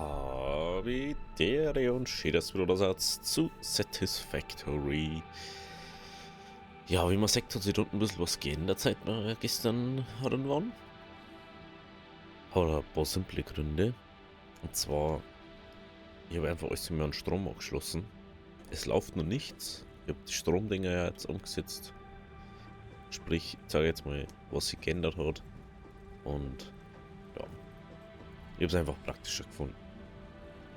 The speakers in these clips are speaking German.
Habitäre und schön, dass du da seid zu Satisfactory. Ja, wie man sagt, hat sich dort ein bisschen was geändert, seit wir gestern hatten waren. Hat ein paar simple Gründe. Und zwar, ich habe einfach alles mehr an Strom angeschlossen. Es läuft noch nichts. Ich habe die Stromdinger ja jetzt umgesetzt. Sprich, ich sage jetzt mal, was sich geändert hat. Und ja, ich habe es einfach praktischer gefunden.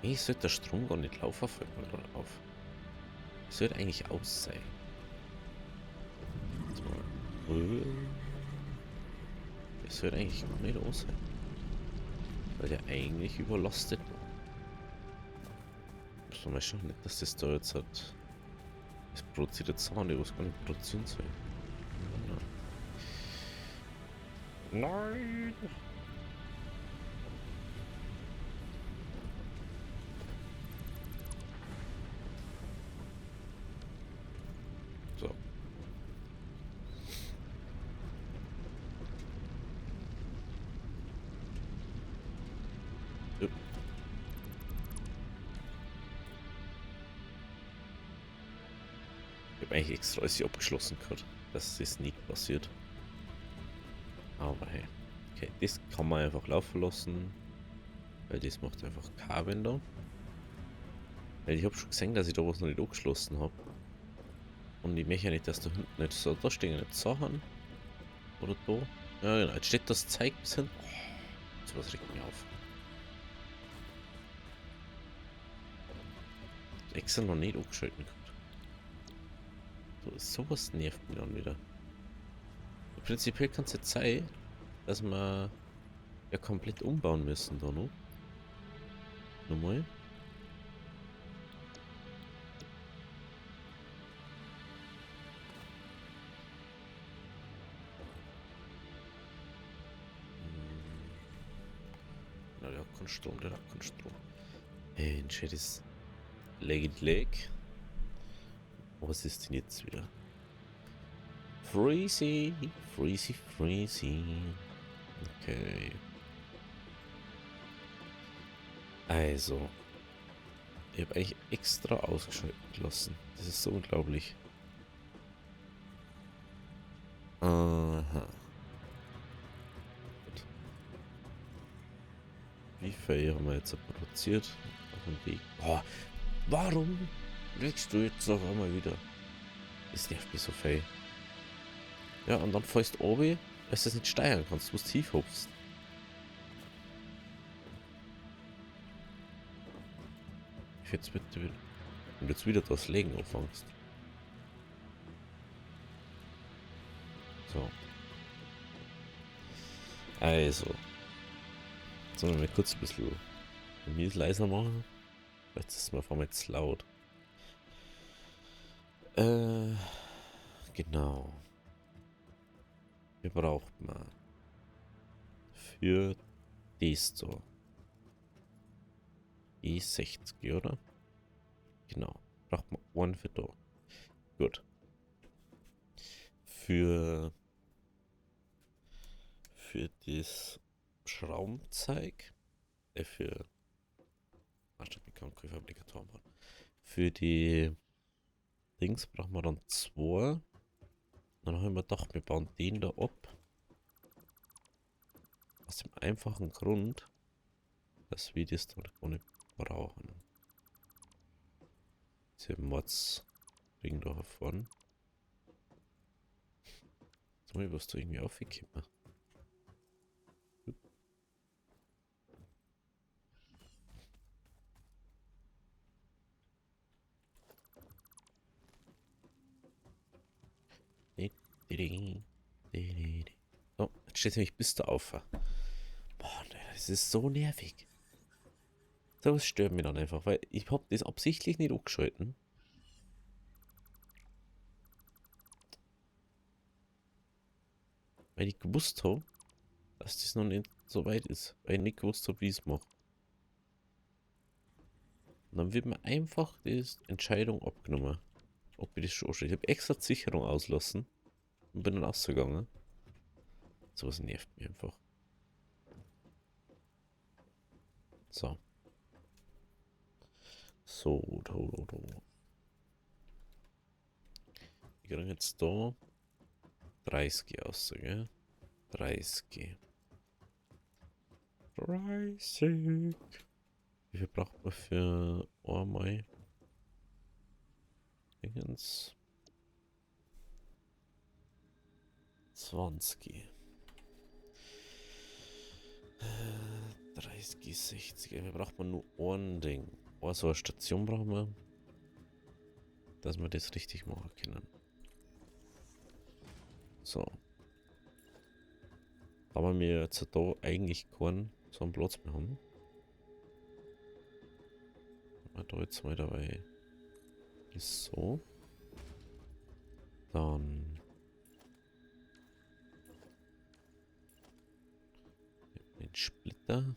Ich sollte der Strom gar nicht laufen, fällt mir gerade auf. Es sollte eigentlich aus sein. Es sollte eigentlich gar nicht aus sein. Weil der eigentlich überlastet war. Muss man mal schauen, nicht, dass das da jetzt hat. Es produziert jetzt Sound, was gar nicht produzieren soll. Nein! So. Ja. Ich habe eigentlich extra alles hier abgeschlossen gehabt, dass das nicht passiert. Aber hey. Okay, das kann man einfach laufen lassen. Weil das macht einfach Kabel da. Weil ich habe schon gesehen, dass ich da was noch nicht angeschlossen habe. Und ich möchte ja nicht, dass da hinten nicht so, da stehen nicht Sachen. Oder da. Ja genau, jetzt steht das Zeig bis hin. Oh, so was regt mich auf. Extra noch nicht angeschalten gehabt. So, sowas nervt mich dann wieder. Prinzipiell kann es jetzt sein, dass wir ja komplett umbauen müssen da noch. Nochmal. Na, der hat keinen Strom, der hat keinen Strom. Hey, ein schönes Leg. Was ist denn jetzt wieder? Freezy. Okay. Also. Ich habe eigentlich extra ausgeschaltet lassen. Das ist so unglaublich. Aha. Gut. Wie viel haben wir jetzt produziert? Auf dem Weg. Oh, warum legst du jetzt auf einmal wieder? Das nervt mich so viel. Ja, und dann fällst du oben, dass du das nicht steuern kannst, wo du tief hupfst. Ich jetzt bitte wieder. Und jetzt wieder das Legen anfängst. So. Also. Sollen wir mal kurz ein bisschen mies leiser machen? Vielleicht ist es mir vor allem jetzt laut. Genau. Wir brauchen mal für dies so E60, oder? Genau. Braucht man einen für da. Gut. Für das Schraubenzeug. Für Fabrikatoren. Für die Dings brauchen wir dann 2. Dann haben wir gedacht, wir bauen den da ab. Aus dem einfachen Grund, dass wir das dann gar nicht brauchen. Diese Mods-Ring da vorne. Jetzt muss ich was da irgendwie aufgekippen. Oh, jetzt steht nämlich bis da auf. Boah, das ist so nervig. Das stört mich dann einfach, weil ich hab das absichtlich nicht angeschalten. Weil ich gewusst habe, dass das noch nicht so weit ist. Weil ich nicht gewusst habe, wie ich es mache. Und dann wird mir einfach die Entscheidung abgenommen, ob ich das schon anstelle. Ich habe extra die Sicherung auslassen und bin dann rausgegangen. Sowas nervt mich einfach. So. So, da. Ich kriege jetzt da 30 aus, gell? 30. 30. Wie viel braucht man für einmal? Dingens. 20. 30, 60. Wir braucht man nur ein Ding. So eine Station brauchen wir, dass wir das richtig machen können. So. Aber wir jetzt da eigentlich keinen so einen Platz mehr haben. Da jetzt mal dabei ist so. Dann den Splitter.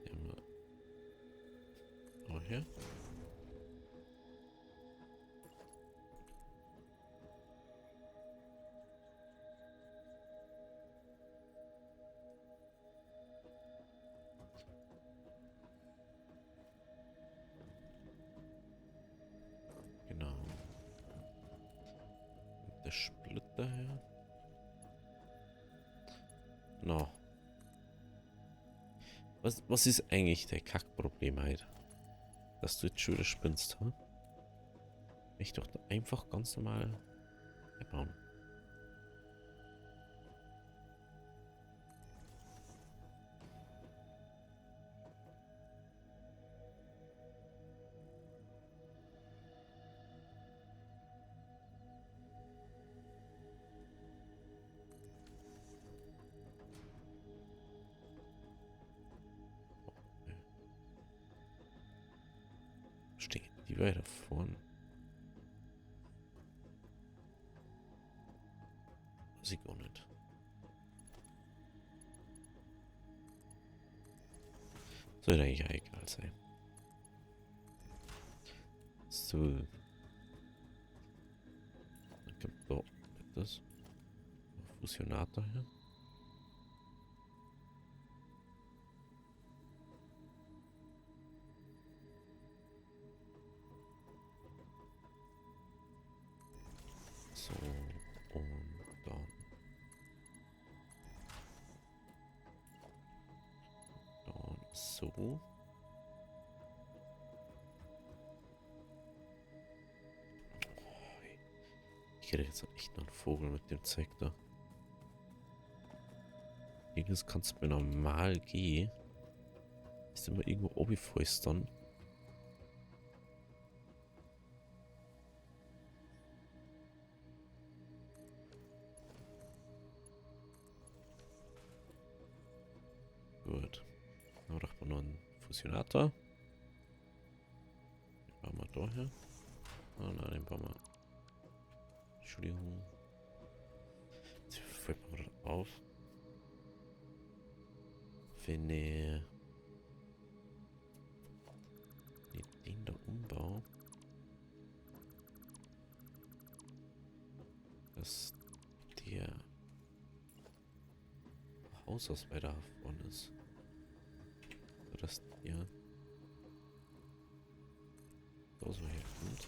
Hier haben wir auch hier. Genau. Und der Splitter hier. No. Was ist eigentlich der Kackproblem heute? Dass du jetzt schon wieder spinnst, hm? Ich doch da einfach ganz normal einbauen. Stehen die weiter vorn? Weiß ich gar nicht. Soll eigentlich auch egal sein. So. Dann kommt da das. Fusionator hier. So. Und dann. Dann so. Ich kriege jetzt echt noch einen Vogel mit dem Zeug da. Irgendwas kannst du mir normal gehen. Ist immer irgendwo obi-fäustern. Gut. Dann braucht man noch einen Fusionator. Den bauen wir da her. Oh nein, den bauen wir. Entschuldigung. Jetzt fällt mir gerade auf. Wenn ich den da umbaue, dass der Haus aus weiter vorne ist. Sodass der da so herkommt.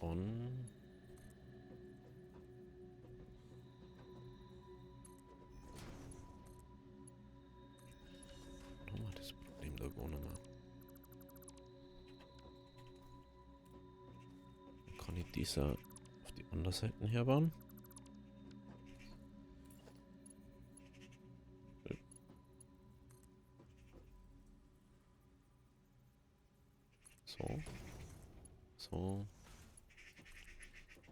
Und nochmal das Problem da gar nicht mehr. Dann kann ich dieser auf die andere Seite herbauen. So. So.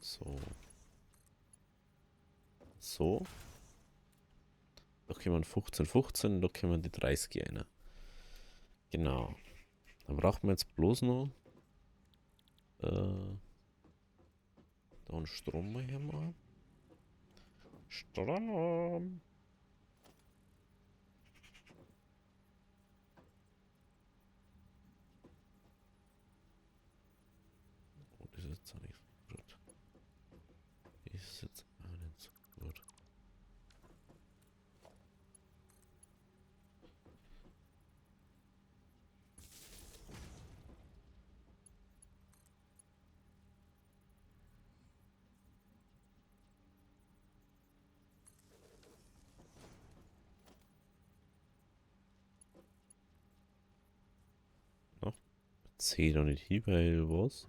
So. So. Da kommen 15, 15, da kommen die 30 rein. Genau. Dann brauchen wir jetzt bloß noch da einen Strom mal hermachen. Strom. Oh, das ist jetzt auch nicht so gut. Ist jetzt auch nicht so gut. Noch? Sehe doch nicht hier bei was?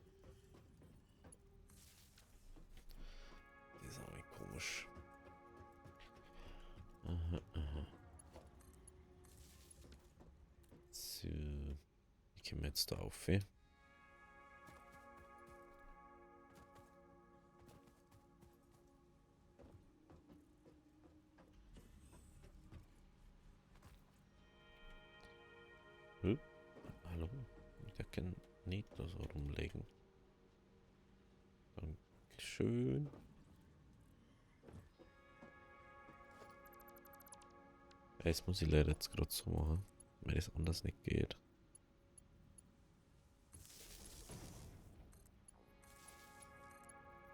Das ist auch nicht komisch. Aha, aha. So. Wie kommen wir jetzt da auf? Hallo? Der kann nicht da so rumlegen. Dankeschön. Das muss ich leider jetzt gerade so machen, weil es anders nicht geht.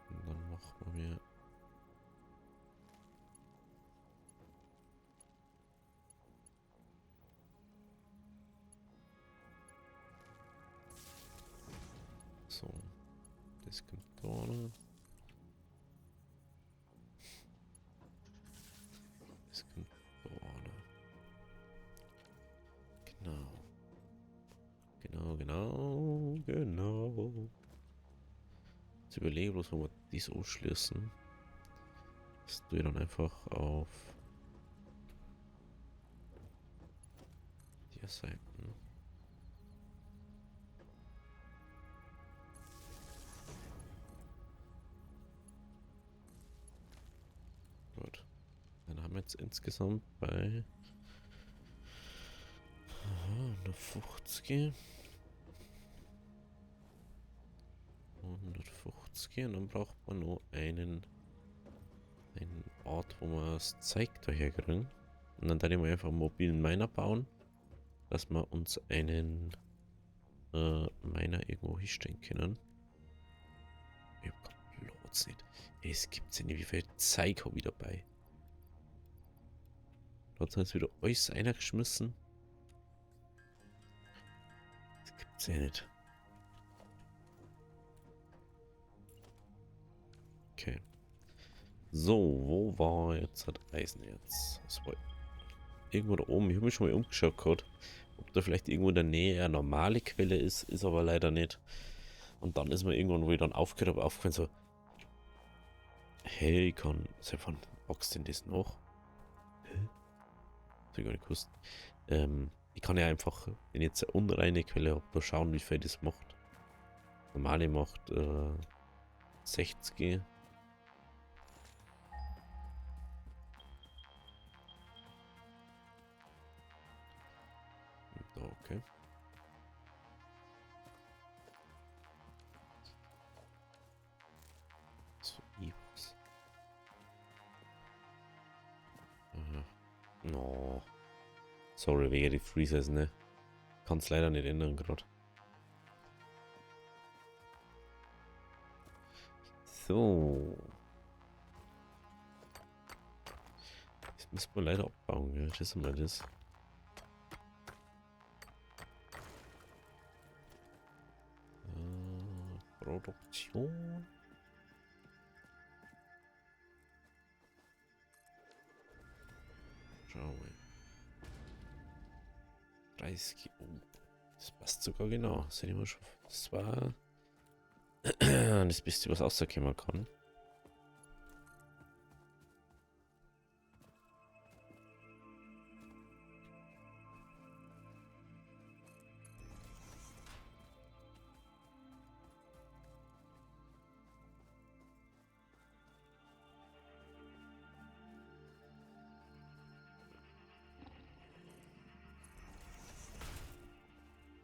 Und dann machen wir so. Das kommt da noch. Das kommt da noch. Genau. Genau. Jetzt überlege bloß, ob wir dies ausschließen. Das tue ich dann einfach auf die Seiten. Gut. Dann haben wir jetzt insgesamt bei 150. 150 und dann braucht man noch einen Ort, wo wir das Zeug daher kriegen. Und dann werde ich mal einfach einen mobilen Miner bauen, dass wir uns einen Miner irgendwo hinstellen können. Ich hab grad Platz nicht. Es gibt's ja nicht, wie viel Zeug habe ich dabei. Da hat jetzt wieder alles reingeschmissen. Das gibt's ja nicht. Okay. So, wo war jetzt das Eisenerz? Das war irgendwo da oben. Ich habe mich schon mal umgeschaut gehabt, ob da vielleicht irgendwo in der Nähe eine normale Quelle ist. Ist aber leider nicht. Und dann ist mir irgendwann, wo ich dann aufgehört habe, aufgefallen so, hey, ich kann, seit wann boxt denn das noch? Hä? Das hab ich gar nicht gewusst. Ich kann ja einfach, wenn ich jetzt eine unreine Quelle habe, da schauen, wie viel das macht. Normale macht 60. Da, okay. So, was. Aha. No. Sorry, wegen die Freezes, ne? Kann es leider nicht ändern gerade. So. Das müssen wir leider abbauen, ja. Das ist mal das. Produktion. Schauen wir. 30. Oh, das passt sogar genau. Das hätte ich mal schon. Das war das Beste, was rauskommen kann.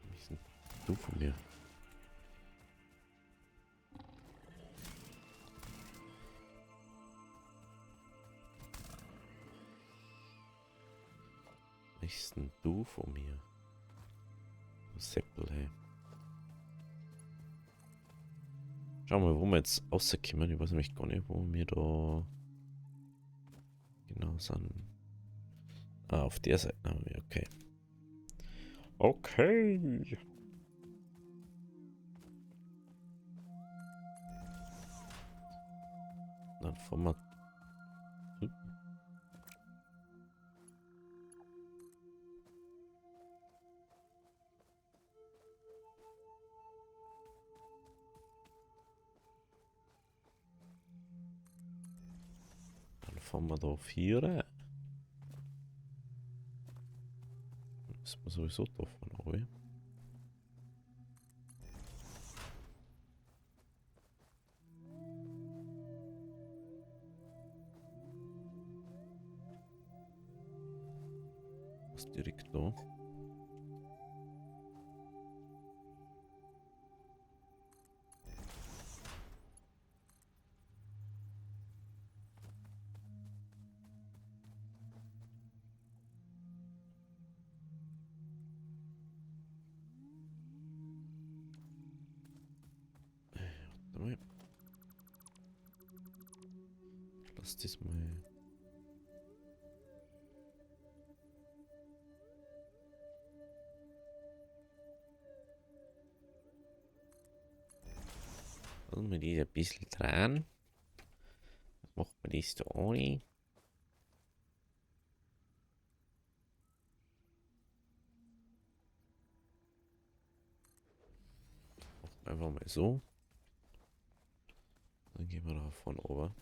Was ist denn du von mir? Was ist denn du von mir? Seppel, hey. Schauen wir mal, wo wir jetzt rauskommen. Ich weiß nämlich gar nicht, wo wir da genau sind. Ah, auf der Seite haben wir, okay. Okay. Dann fahren wir. Dann fahren wir da auf hier rein. Müssen wir sowieso da fahren, oder? Was direkt da? Warte mal. Lass das mal. Lassen wir die ein bisschen drehen. Machen wir das da ohne. Einfach mal so. Dann gehen wir da von oben.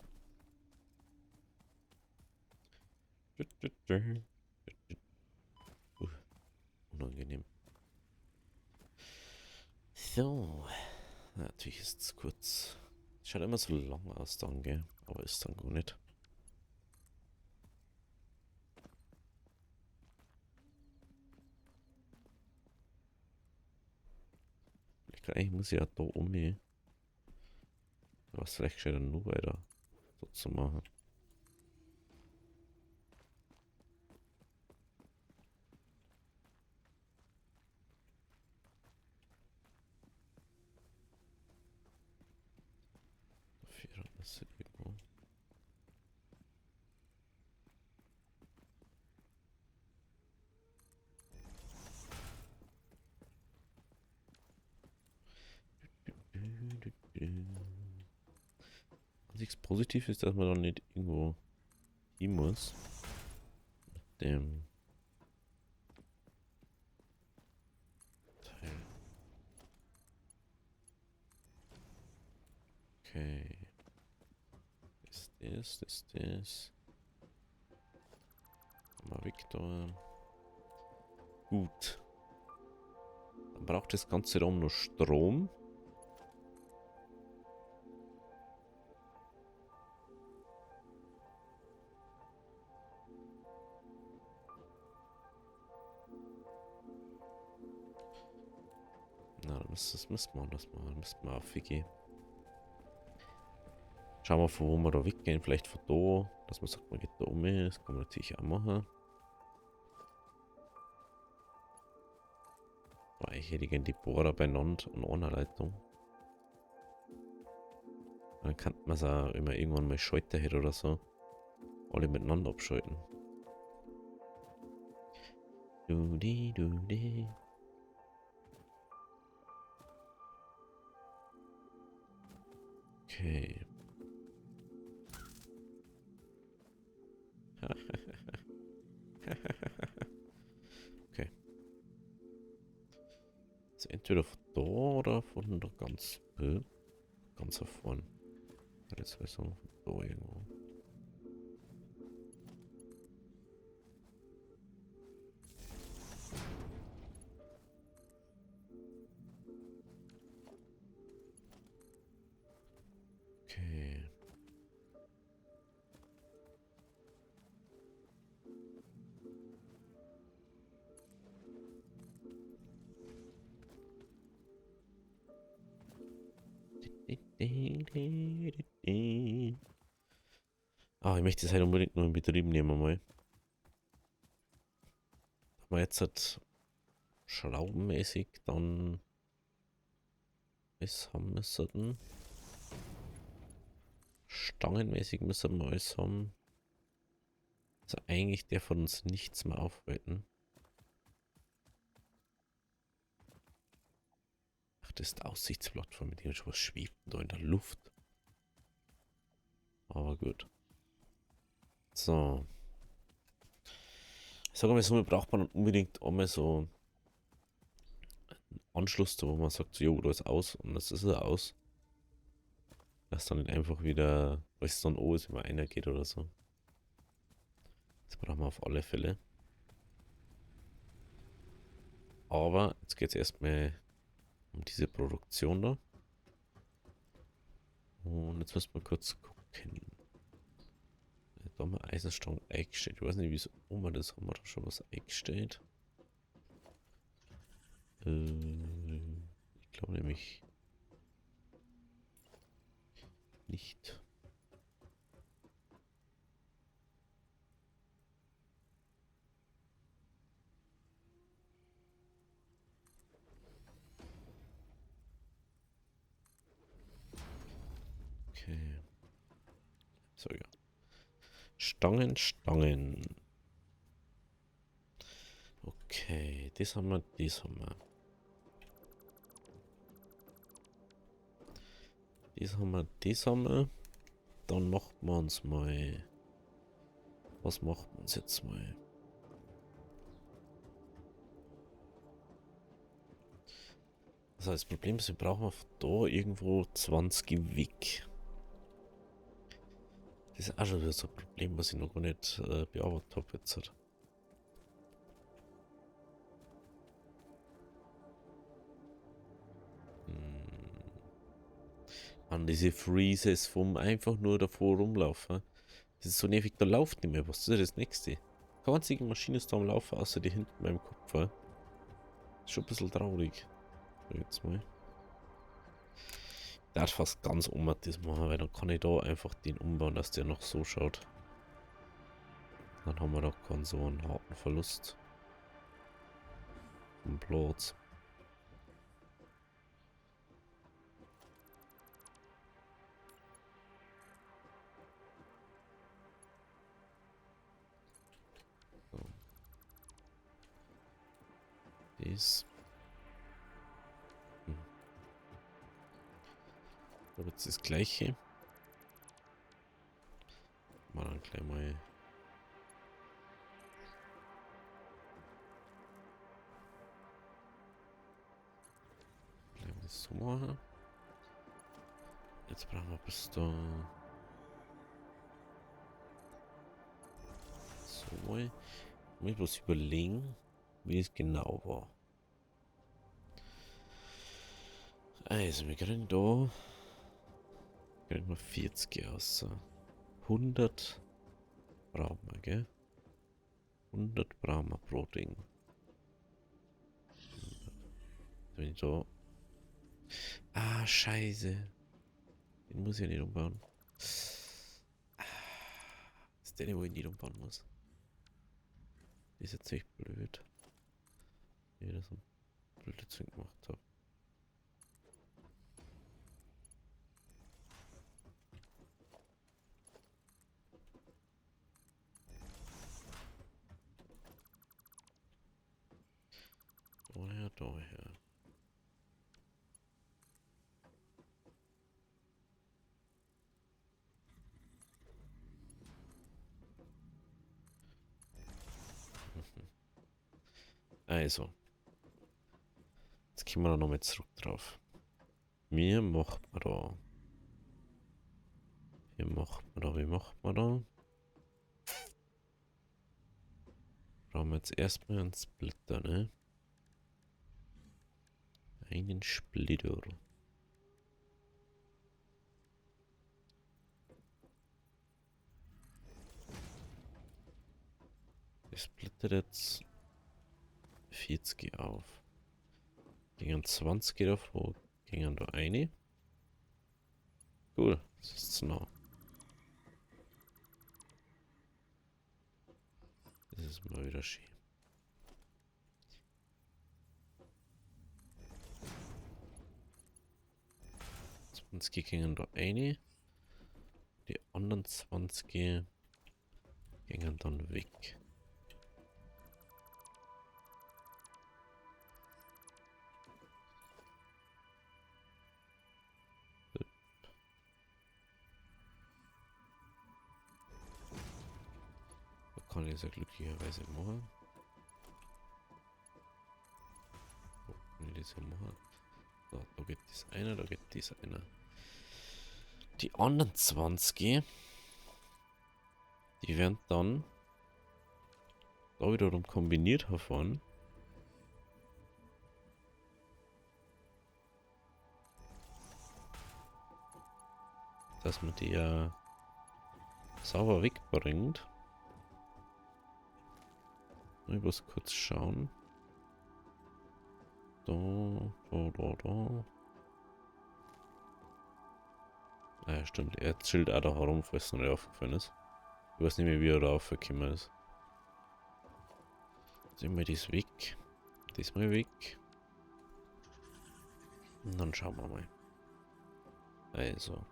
Unangenehm. So. Natürlich ist es kurz. Schaut immer so lang aus dann, gell? Aber ist dann gar nicht. Eigentlich muss ich ja da um. Was vielleicht gescheiter nur weiter so zu machen. Dafür hat das irgendwo. Nichts positiv ist, dass man dann nicht irgendwo hin muss. Dem Teil. Okay. Das. Mal Victor. Gut. Dann braucht das ganze Raum nur Strom. Na, das müssen wir anders machen. Das müssen wir aufgehen. Schauen wir, von wo wir da weggehen. Vielleicht von da. Dass man sagt, man geht da um. Das kann man natürlich auch machen. Aber ich hätte gerne die Bohrer beieinander und ohne Leitung. Dann kann man es auch immer irgendwann mal schalten hätte oder so. Alle miteinander abschalten. Du. Okay. Okay. Also entweder von da oder von da ganz vorne. Jetzt weiß ich von da irgendwo. Okay. Ah, ich möchte das halt unbedingt noch in Betrieb nehmen mal. Aber jetzt hat schraubenmäßig dann was haben müssen. stangenmäßig müssen wir alles haben. Also eigentlich darf von uns nichts mehr aufhalten. Ach, das ist die Aussichtsplattform, mit dem schon was schwebt da in der Luft. Aber gut. So. Ich sage mal so, braucht man unbedingt einmal so einen Anschluss, wo man sagt, jo, da ist aus und das ist er aus. Dass dann nicht einfach wieder, weil es dann O ist, wenn man einer geht oder so. Das brauchen wir auf alle Fälle. Aber jetzt geht es erstmal um diese Produktion da. Und jetzt müssen wir kurz gucken. Da haben wir Eisenstangen eingestellt. Ich weiß nicht, wieso wir das haben. Wir da schon was eingestellt? Ich glaube nämlich nicht. Okay. So, ja. Stangen, Stangen. Okay, das haben wir, das haben wir. Das haben wir, das haben wir. Dann machen wir uns mal. Was machen wir uns jetzt mal? Das heißt, das Problem ist, wir brauchen da irgendwo 20 Wick. Das ist auch schon wieder so ein Problem, was ich noch gar nicht bearbeitet habe jetzt. An diese Freezes vom einfach nur davor rumlaufen. Das ist so nervig, da läuft nicht mehr was. Das ist das nächste. Keine einzige Maschine ist da am Laufen, außer die hinten beim Kopf. Das ist schon ein bisschen traurig. Jetzt mal. Ich darf fast ganz das machen, weil dann kann ich da einfach den umbauen, dass der noch so schaut. Dann haben wir doch keinen so einen harten Verlust vom Platz. So. Das. Aber jetzt das gleiche. Mal dann gleich mal. Gleich mal so machen. Jetzt brauchen wir bis da. So mal. Ich muss bloß überlegen, wie es genau war. Also, wir kriegen da. Kriegen wir 40 aus. 100 brauchen wir, gell? 100 brauchen wir pro Ding. Wenn ich da. Ah, scheiße. Den muss ich ja nicht umbauen. Das ist der, wo ich nicht umbauen muss. Das ist jetzt echt blöd. Wie ich das so blöde Zeug gemacht habe. Daher, daher. Also. Jetzt kommen wir da nochmal zurück drauf. Wie macht man da? Wie macht man da? Wie macht man da? Brauchen wir jetzt erstmal einen Splitter, ne? Einen Splitter. Ich splitter jetzt 40 auf. Gingen 20 davor. Gingen da eine. Cool, das ist zu nah. Das ist mal wieder schön. 20 gingen da eine. Die anderen 20 gingen dann weg. Da kann ich das ja glücklicherweise machen. So kann ich das ja machen. So, da geht das einer, da geht das einer. Die anderen 20, die werden dann da wiederum kombiniert herfahren. Dass man die ja sauber wegbringt. Ich muss kurz schauen. Da. Ah ja, stimmt. Er chillt auch da herum, falls es noch nicht aufgefallen ist. Ich weiß nicht mehr, wie er da aufgekommen ist. Sehen wir das weg. Das mal weg. Und dann schauen wir mal. Also.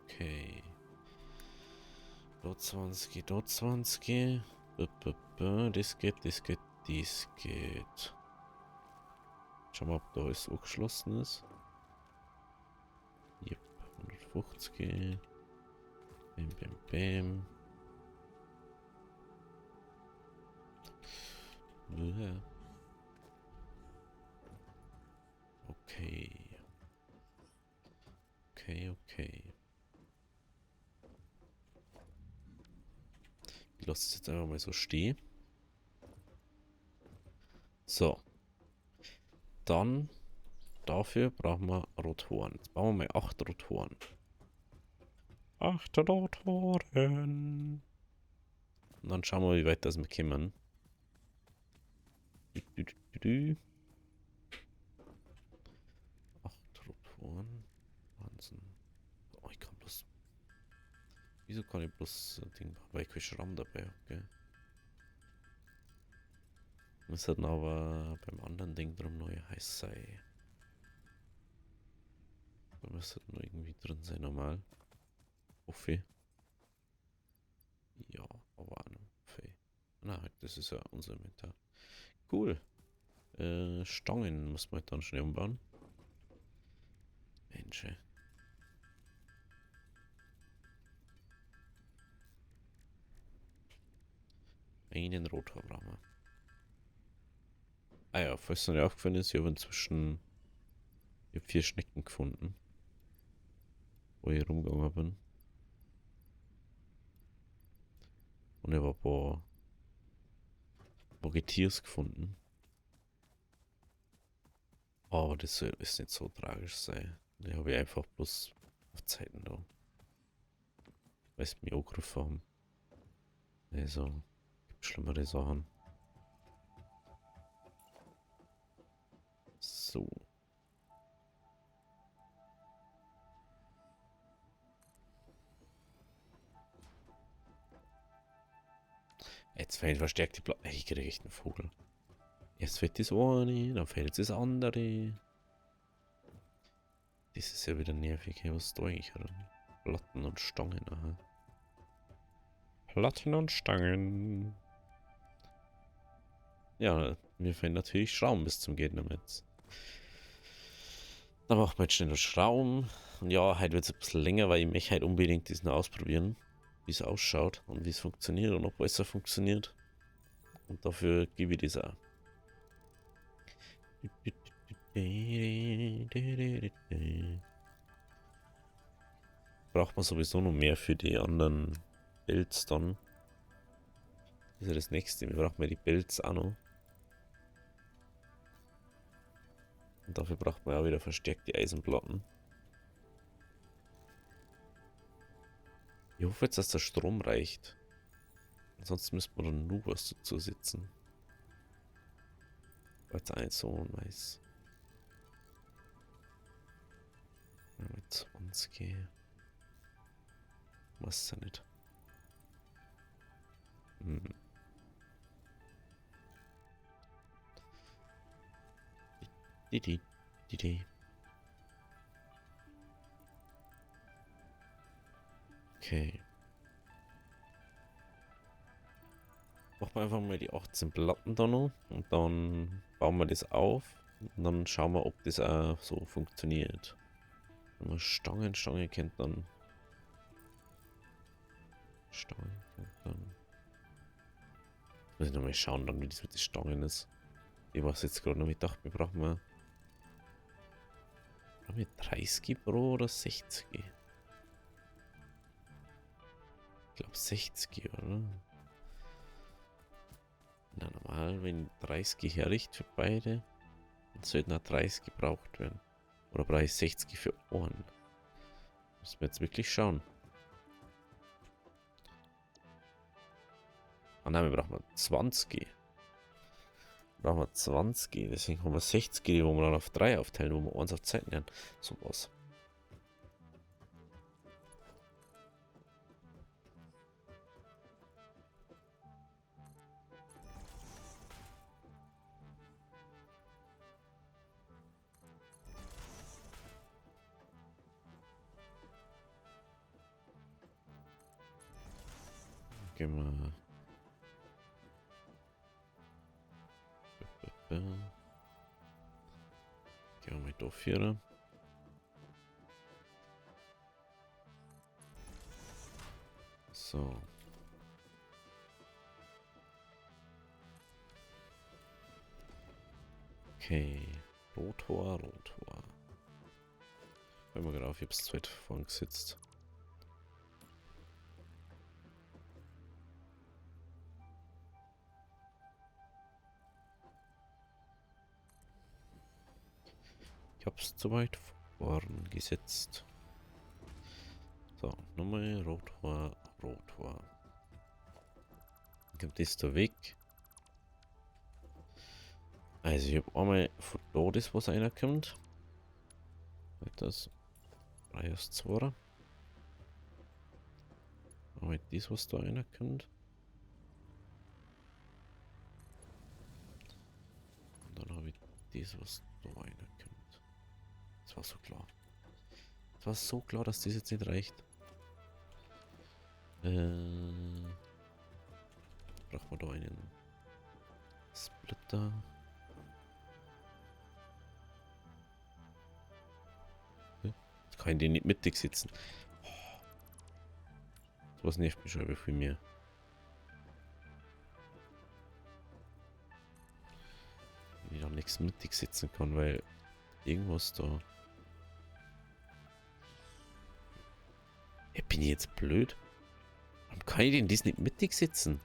Okay. Dort 20, dort 20. Das geht, das geht, das geht. Schauen wir, ob da alles angeschlossen ist. Yep, 150. Bam, bam, bam. Ja. Okay. Okay. Ich lasse es jetzt einfach mal so stehen. So. Dann dafür brauchen wir Rotoren. Jetzt bauen wir mal 8 Rotoren. 8 Rotoren. Und dann schauen wir, wie weit das wir kommen. 8 Rotoren. Wahnsinn. Oh, ich kann bloß. Wieso kann ich bloß Ding machen? Weil ich keinen Schramm dabei habe, gell? Muss dann aber beim anderen Ding drum neu heiß sein. Da müsste noch irgendwie drin sein, normal. Hoffe. Ja, aber auch noch. Na, das ist ja unser Inventar. Cool. Stangen muss man dann schnell umbauen. Mensch. Einen Rotor brauchen wir. Ah ja, falls es noch nicht aufgefallen ist, ich habe inzwischen 4 Schnecken gefunden. Wo ich rumgegangen bin. Und ich habe ein paar Mogetiers gefunden. Aber das soll ist nicht so tragisch sein. Die habe ich einfach bloß auf Zeiten da. Weil sie mich angegriffen haben. Also, gibt schlimmere Sachen. So. Jetzt fällt verstärkt die Blau. Ich kriege echt einen Vogel. Jetzt fällt das eine, dann fällt jetzt das andere. Das ist ja wieder nervig. Hey, was ist da eigentlich drin? Platten und Stangen. Aha. Platten und Stangen. Ja, mir fällt natürlich Schrauben bis zum Geht damit. Dann machen wir jetzt schnell noch Schrauben. Und ja, heute wird es ein bisschen länger, weil ich möchte halt unbedingt das noch ausprobieren, wie es ausschaut und wie es funktioniert und ob besser funktioniert. Und dafür gebe ich das auch. Braucht man sowieso noch mehr für die anderen Builds dann. Das ist ja das nächste. Wir brauchen ja die Builds auch noch. Und dafür braucht man ja wieder verstärkte Eisenplatten. Ich hoffe jetzt, dass der Strom reicht. Ansonsten müsste man dann nur was dazu sitzen. Jetzt ein so nice. Mit 20. Was ja nicht. Die. Okay. Machen wir einfach mal die 18 Platten da noch und dann bauen wir das auf und dann schauen wir, ob das auch so funktioniert. Wenn man Stange kennt, dann muss ich nochmal schauen, dann wie das mit den Stangen ist. Ich weiß jetzt gerade noch, ich dachte, brauchen wir 30 Pro oder 60? Ich glaube 60, oder? Na normal, wenn 30 herricht für beide, dann sollten auch 30 gebraucht werden. Oder brauche ich 60 für Ohren? Müssen wir jetzt wirklich schauen. Ah nein, wir brauchen 20. Brauchen wir 20, deswegen haben wir 60, die wir dann auf 3 aufteilen, wo wir 1 auf Zeit nehmen. Sowas. Gehen wir. Gehen wir mal dafür. So. Okay. Rotor. Wenn wir gerade auf, ich hab's zweit vorn gesetzt. Ich hab's zu weit vorn gesetzt. So, nochmal Rotor. Dann kommt das da weg. Also ich habe einmal von da das, was reinkommt. Das 3 aus 2. Einmal das, was da reinkommt. Und dann habe ich das, was da reinkommt. Das war so klar. Das war so klar, dass das jetzt nicht reicht. Braucht man da einen Splitter. Jetzt kann ich den nicht mittig sitzen. Was nervt mich schon viel mehr. Wenn ich da nichts mittig sitzen kann, weil irgendwas da. Ja, bin ich jetzt blöd? Warum kann ich denn das nicht mittig sitzen?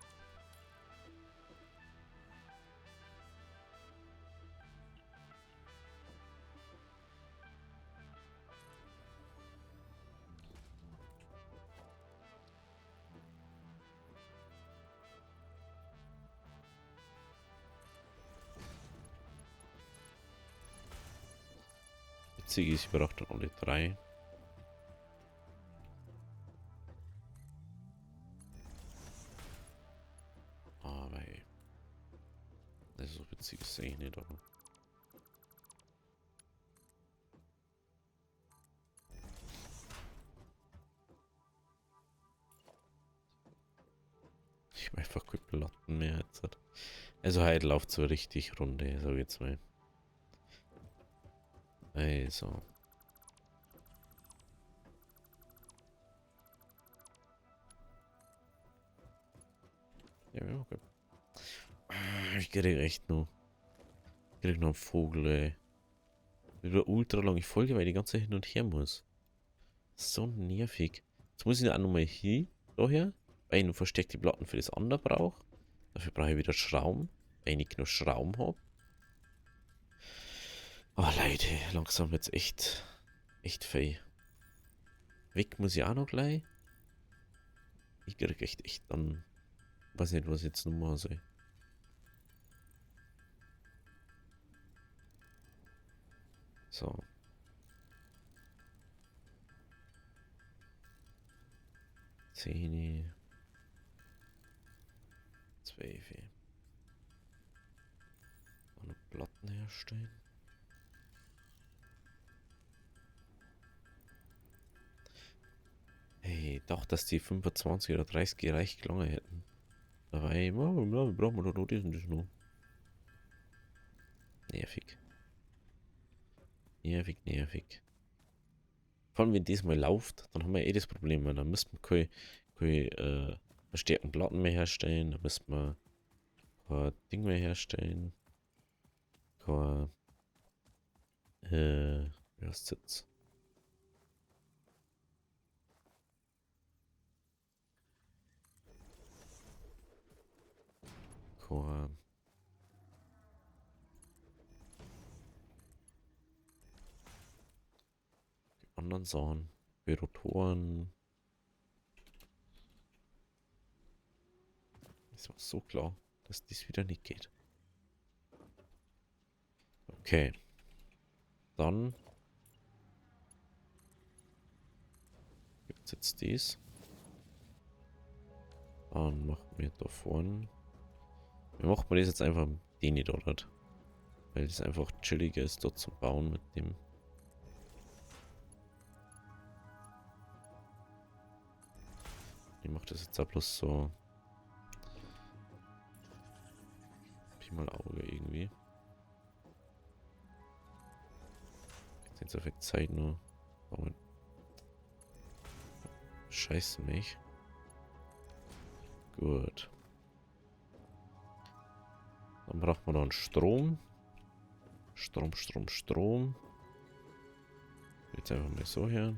Witzig ist, ich brauche dann alle 3. Aber ey. Das ist so witzig, ist eigentlich nicht, aber. Ich habe einfach keine Platten mehr jetzt. Also heute läuft so richtig Runde, sag ich jetzt mal. Also. Ja, okay. Ich krieg echt noch. Ich krieg noch einen Vogel, ey. Wieder ultra lange Folge, weil ich die ganze Zeit hin und her muss. So nervig. Jetzt muss ich auch nochmal hier, daher, weil ich noch versteckte Platten für das andere brauche. Dafür brauche ich wieder Schrauben, weil ich nicht genug Schrauben habe. Oh Leute, langsam wird's echt fei. Weg muss ich auch noch gleich. Ich krieg echt dann, weiß nicht, was ich jetzt noch machen soll. So. 10, 12. Noch Platten herstellen. gedacht, dass die 25 oder 30 gereicht lange hätten. Da war ich immer, ja, wir brauchen doch noch das und das noch. Nervig. Nervig, nervig. Vor allem, wenn das mal läuft, dann haben wir eh das Problem, weil dann müssten wir keine verstärkten Platten mehr herstellen, dann müssten wir kein Ding mehr herstellen. Kein, wie heißt das jetzt? Kein, die anderen Sachen, wie Rotoren. Ist auch so klar, dass dies wieder nicht geht. Okay. Dann gibt es jetzt dies. Dann machen wir da vorne. Wir machen das jetzt einfach den nicht dort. Weil es einfach chilliger ist, dort zu bauen mit dem. Ich mache das jetzt auch bloß so. Pi mal Auge irgendwie. Jetzt auf Zeit nur. Bauen. Scheiße mich. Gut. Dann braucht man dann Strom. Strom. Jetzt einfach mal so her.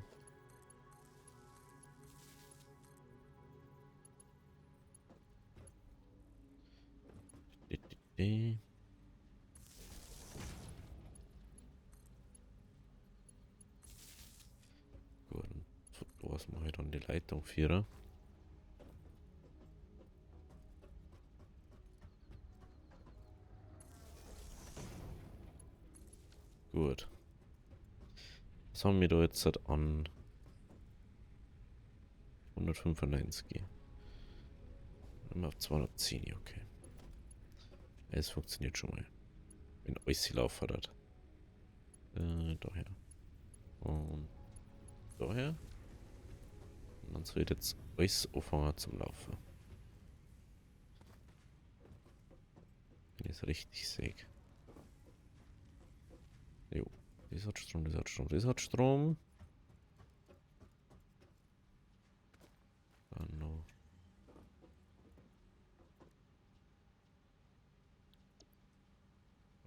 Gut, was mache ich dann die Leitung 4er? Gut. Was haben wir da jetzt an 195? Dann auf 210, okay. Es funktioniert schon mal. Wenn alles die Lauf hat. Daher. Und daher. Und dann soll jetzt alles anfangen zum Laufen. Wenn ich es richtig sehe. Jo. Das hat Strom, das hat Strom, das hat Strom. Dann noch.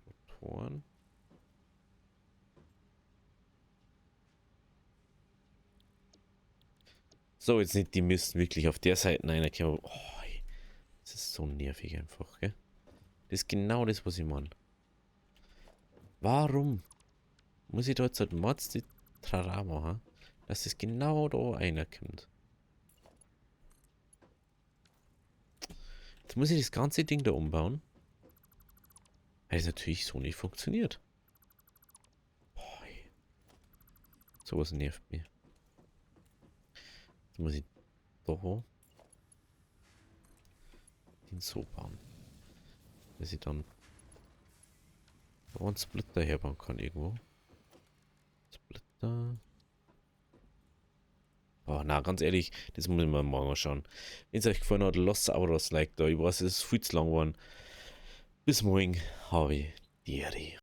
Rotoren. So, jetzt nicht, die müssten wirklich auf der Seite reinkommen. Oh, das ist so nervig einfach, gell? Das ist genau das, was ich meine. Warum muss ich da jetzt halt Mords die Trara machen, dass das genau da reinkommt? Jetzt muss ich das ganze Ding da umbauen. Weil es natürlich so nicht funktioniert. Boah, sowas nervt mich. Jetzt muss ich da den so bauen. Dass ich dann da einen Splitter herbauen kann irgendwo. Splitter. Oh, na, ganz ehrlich, das muss ich mir morgen schauen. Wenn es euch gefallen hat, lasst aber das Like da. Ich weiß, es ist viel zu lang geworden. Bis morgen habe ich Diarrhoe.